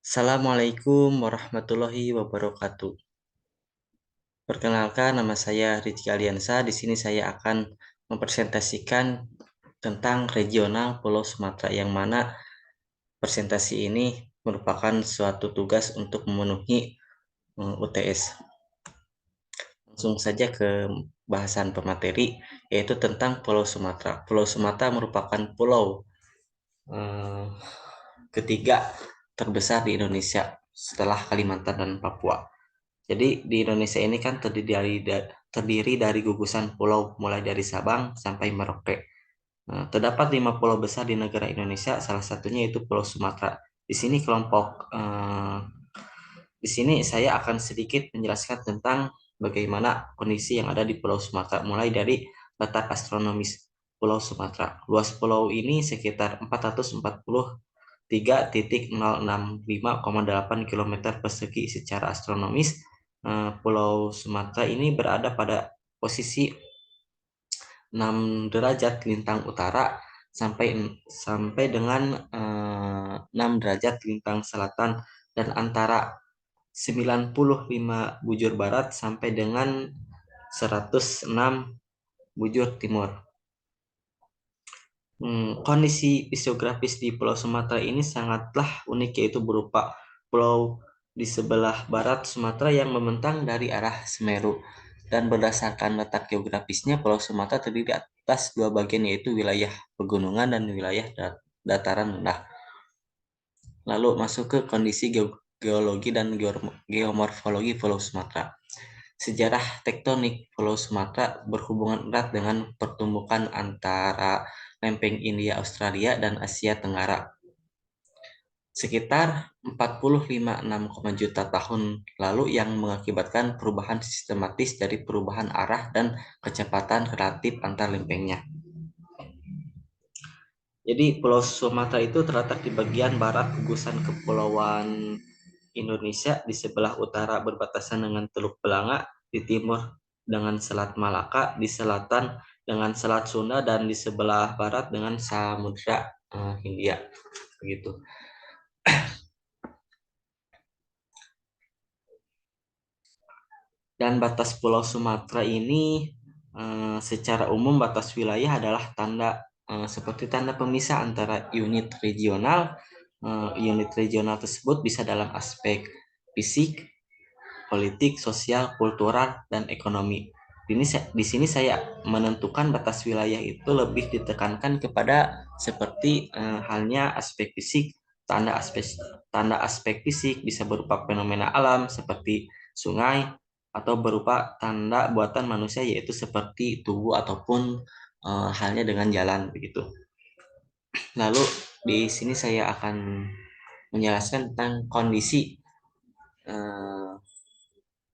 Assalamualaikum warahmatullahi wabarakatuh. Perkenalkan, nama saya Rizky Aliansa. Di sini saya akan mempresentasikan tentang regional Pulau Sumatera, yang mana presentasi ini merupakan suatu tugas untuk memenuhi UTS. Langsung saja ke bahasan pemateri, yaitu tentang Pulau Sumatera. Pulau Sumatera merupakan pulau eh, ketiga terbesar di Indonesia setelah Kalimantan dan Papua. Jadi di Indonesia ini kan terdiri dari gugusan pulau mulai dari Sabang sampai Merauke. Nah, terdapat 5 pulau besar di negara Indonesia, salah satunya yaitu Pulau Sumatera. Di sini di sini saya akan sedikit menjelaskan tentang bagaimana kondisi yang ada di Pulau Sumatera, mulai dari letak astronomis Pulau Sumatera. Luas pulau ini sekitar 443,065,8 km persegi secara astronomis. Pulau Sumatera ini berada pada posisi 6 derajat lintang utara sampai sampai dengan 6 derajat lintang selatan, dan antara 95 bujur barat sampai dengan 106 bujur timur. Kondisi fisiografis di Pulau Sumatera ini sangatlah unik, yaitu berupa pulau di sebelah barat Sumatera yang membentang dari arah Semeru. Dan berdasarkan letak geografisnya, Pulau Sumatera terdiri atas dua bagian, yaitu wilayah pegunungan dan wilayah dataran rendah. Lalu masuk ke kondisi geologi dan geomorfologi Pulau Sumatera. Sejarah tektonik Pulau Sumatera berhubungan erat dengan pertumbukan antara lempeng India, Australia, dan Asia Tenggara. Sekitar 40,56 juta tahun lalu yang mengakibatkan perubahan sistematis dari perubahan arah dan kecepatan relatif antar lempengnya. Jadi Pulau Sumatera itu terletak di bagian barat gugusan kepulauan Indonesia, di sebelah utara berbatasan dengan Teluk Belanga, di timur dengan Selat Malaka, di selatan dengan Selat Sunda, dan di sebelah barat dengan Samudra Hindia. Begitu. Dan batas Pulau Sumatera ini secara umum batas wilayah adalah tanda seperti tanda pemisah antara unit regional. Unit regional tersebut bisa dalam aspek fisik, politik, sosial, kultural, dan ekonomi. Di sini saya menentukan batas wilayah itu lebih ditekankan kepada seperti halnya aspek fisik. Tanda aspek fisik bisa berupa fenomena alam seperti sungai, atau berupa tanda buatan manusia, yaitu seperti tubuh ataupun halnya dengan jalan begitu. Lalu di sini saya akan menjelaskan tentang eh,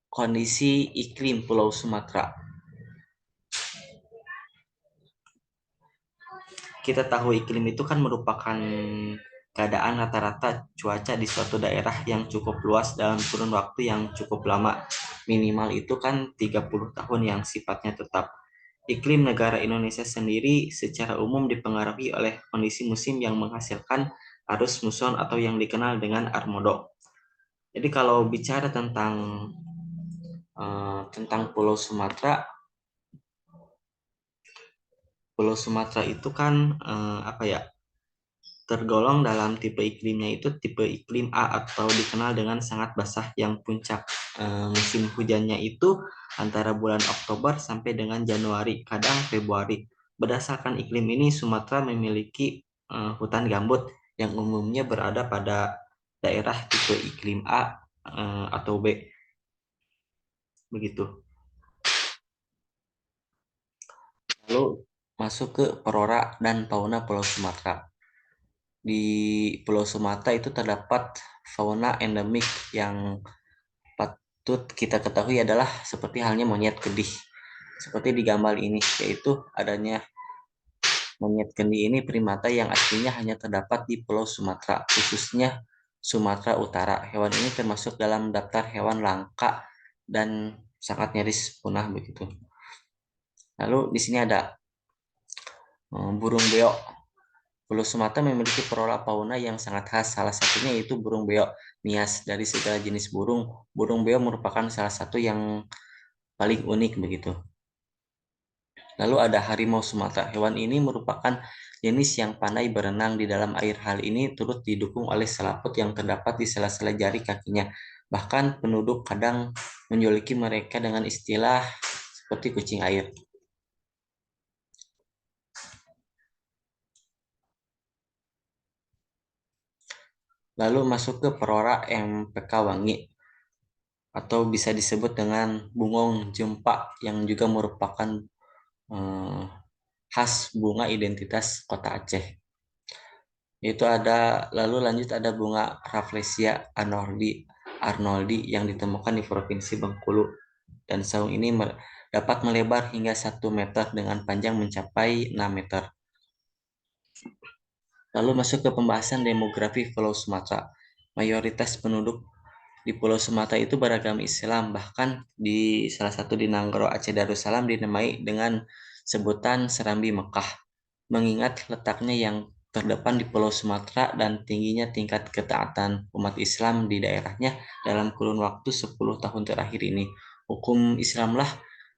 kondisi iklim Pulau Sumatera. Kita tahu iklim itu kan merupakan keadaan rata-rata cuaca di suatu daerah yang cukup luas dalam kurun waktu yang cukup lama. Minimal itu kan 30 tahun yang sifatnya tetap. Iklim negara Indonesia sendiri secara umum dipengaruhi oleh kondisi musim yang menghasilkan arus muson atau yang dikenal dengan armodo. Jadi kalau bicara tentang Pulau Sumatera itu kan apa ya, tergolong dalam tipe iklimnya itu tipe iklim A, atau dikenal dengan sangat basah, yang puncak musim hujannya itu antara bulan Oktober sampai dengan Januari, kadang Februari. Berdasarkan iklim ini, Sumatera memiliki hutan gambut yang umumnya berada pada daerah tipe iklim A atau B, begitu. Lalu masuk ke flora dan fauna Pulau Sumatera. Di Pulau Sumatera itu terdapat fauna endemik yang patut kita ketahui adalah seperti halnya monyet kedih. Seperti di gambar ini, yaitu adanya monyet kedih ini primata yang aslinya hanya terdapat di Pulau Sumatera, khususnya Sumatera Utara. Hewan ini termasuk dalam daftar hewan langka dan sangat nyaris punah begitu. Lalu di sini ada burung beo. Pulau Sumatera memiliki flora fauna yang sangat khas, salah satunya yaitu burung beo nias. Dari segala jenis burung, burung beo merupakan salah satu yang paling unik begitu. Lalu ada harimau Sumatera. Hewan ini merupakan jenis yang pandai berenang di dalam air. Hal ini turut didukung oleh selaput yang terdapat di sela-sela jari kakinya. Bahkan penduduk kadang menjuluki mereka dengan istilah seperti kucing air. Lalu masuk ke Flora MPK Wangi atau bisa disebut dengan bungong jempa yang juga merupakan eh, khas bunga identitas kota Aceh. Itu ada lalu lanjut ada bunga Rafflesia Arnoldi yang ditemukan di Provinsi Bengkulu dan saung ini dapat melebar hingga 1 meter dengan panjang mencapai 6 meter. Lalu masuk ke pembahasan demografi Pulau Sumatera. Mayoritas penduduk di Pulau Sumatera itu beragama Islam, bahkan di salah satu di Nanggro Aceh Darussalam dinamai dengan sebutan Serambi Mekah, mengingat letaknya yang terdepan di Pulau Sumatera dan tingginya tingkat ketaatan umat Islam di daerahnya dalam kurun waktu 10 tahun terakhir ini. Hukum Islamlah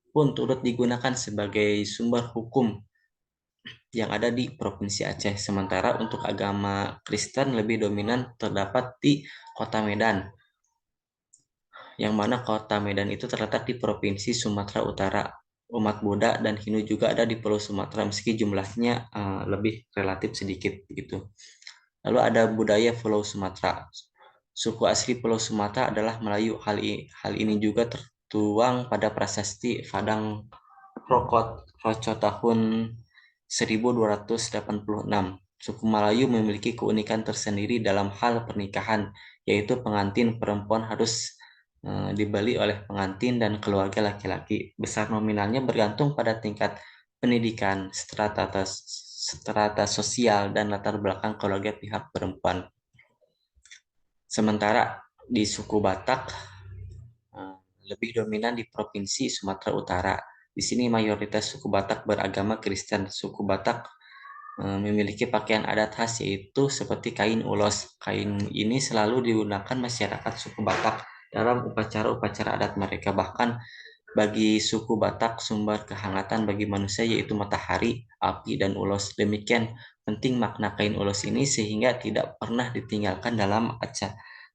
pun turut digunakan sebagai sumber hukum yang ada di Provinsi Aceh. Sementara untuk agama Kristen lebih dominan terdapat di Kota Medan, yang mana Kota Medan itu terletak di Provinsi Sumatera Utara. Umat Buddha dan Hindu juga ada di Pulau Sumatera meski jumlahnya lebih relatif sedikit begitu. Lalu ada budaya Pulau Sumatera. Suku asli Pulau Sumatera adalah Melayu. Hal ini juga tertuang pada prasasti Padang Roco tahun 1286. Suku Melayu memiliki keunikan tersendiri dalam hal pernikahan, yaitu pengantin perempuan harus dibeli oleh pengantin dan keluarga laki-laki. Besar nominalnya bergantung pada tingkat pendidikan, strata sosial, dan latar belakang keluarga pihak perempuan. Sementara di suku Batak eh, lebih dominan di Provinsi Sumatera Utara. Di sini mayoritas suku Batak beragama Kristen. Suku Batak memiliki pakaian adat khas yaitu seperti kain ulos. Kain ini selalu digunakan masyarakat suku Batak dalam upacara-upacara adat mereka. Bahkan bagi suku Batak, sumber kehangatan bagi manusia yaitu matahari, api, dan ulos. Demikian penting makna kain ulos ini sehingga tidak pernah ditinggalkan dalam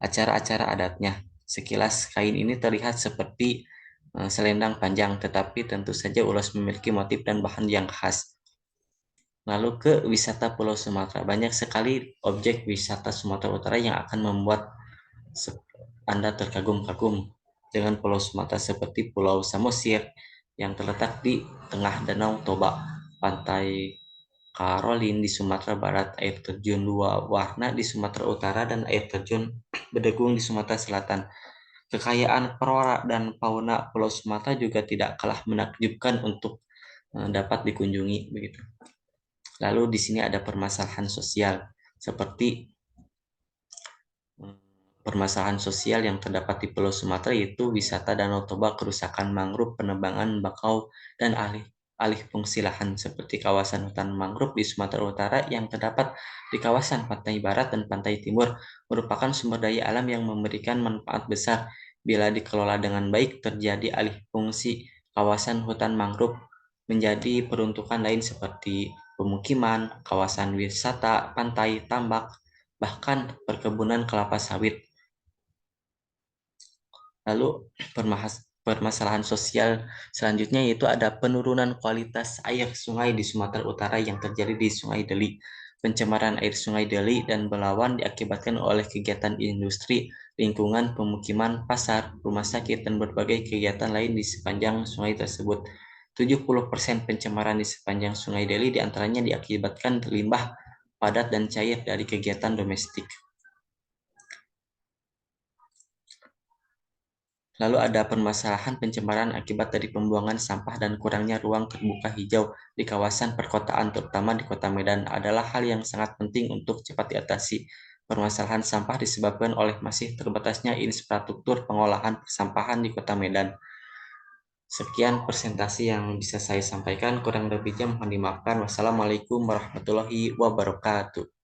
acara-acara adatnya. Sekilas kain ini terlihat seperti selendang panjang, tetapi tentu saja ulos memiliki motif dan bahan yang khas. Lalu ke wisata Pulau Sumatera. Banyak sekali objek wisata Sumatera Utara yang akan membuat Anda terkagum-kagum dengan Pulau Sumatera seperti Pulau Samosir yang terletak di tengah Danau Toba, Pantai Karolin di Sumatera Barat, air terjun Dua Warna di Sumatera Utara, dan air terjun Bedegung di Sumatera Selatan. Kekayaan flora dan fauna Pulau Sumatera juga tidak kalah menakjubkan untuk dapat dikunjungi begitu. Lalu di sini ada permasalahan sosial seperti permasalahan sosial yang terdapat di Pulau Sumatera yaitu wisata Danau Toba, kerusakan mangrove, penebangan bakau, dan alih fungsi lahan seperti kawasan hutan mangrove di Sumatera Utara yang terdapat di kawasan pantai barat dan pantai timur merupakan sumber daya alam yang memberikan manfaat besar. Bila dikelola dengan baik, terjadi alih fungsi kawasan hutan mangrove menjadi peruntukan lain seperti pemukiman, kawasan wisata, pantai, tambak, bahkan perkebunan kelapa sawit. Lalu permasalahan sosial selanjutnya yaitu ada penurunan kualitas air sungai di Sumatera Utara yang terjadi di Sungai Deli. Pencemaran air Sungai Deli dan Belawan diakibatkan oleh kegiatan industri, lingkungan, pemukiman, pasar, rumah sakit, dan berbagai kegiatan lain di sepanjang sungai tersebut. 70% pencemaran di sepanjang Sungai Deli diantaranya diakibatkan limbah padat dan cair dari kegiatan domestik. Lalu ada permasalahan pencemaran akibat dari pembuangan sampah dan kurangnya ruang terbuka hijau di kawasan perkotaan, terutama di Kota Medan, adalah hal yang sangat penting untuk cepat diatasi. Permasalahan sampah disebabkan oleh masih terbatasnya infrastruktur pengolahan persampahan di Kota Medan. Sekian presentasi yang bisa saya sampaikan, kurang lebihnya mohon dimaafkan. Wassalamualaikum warahmatullahi wabarakatuh.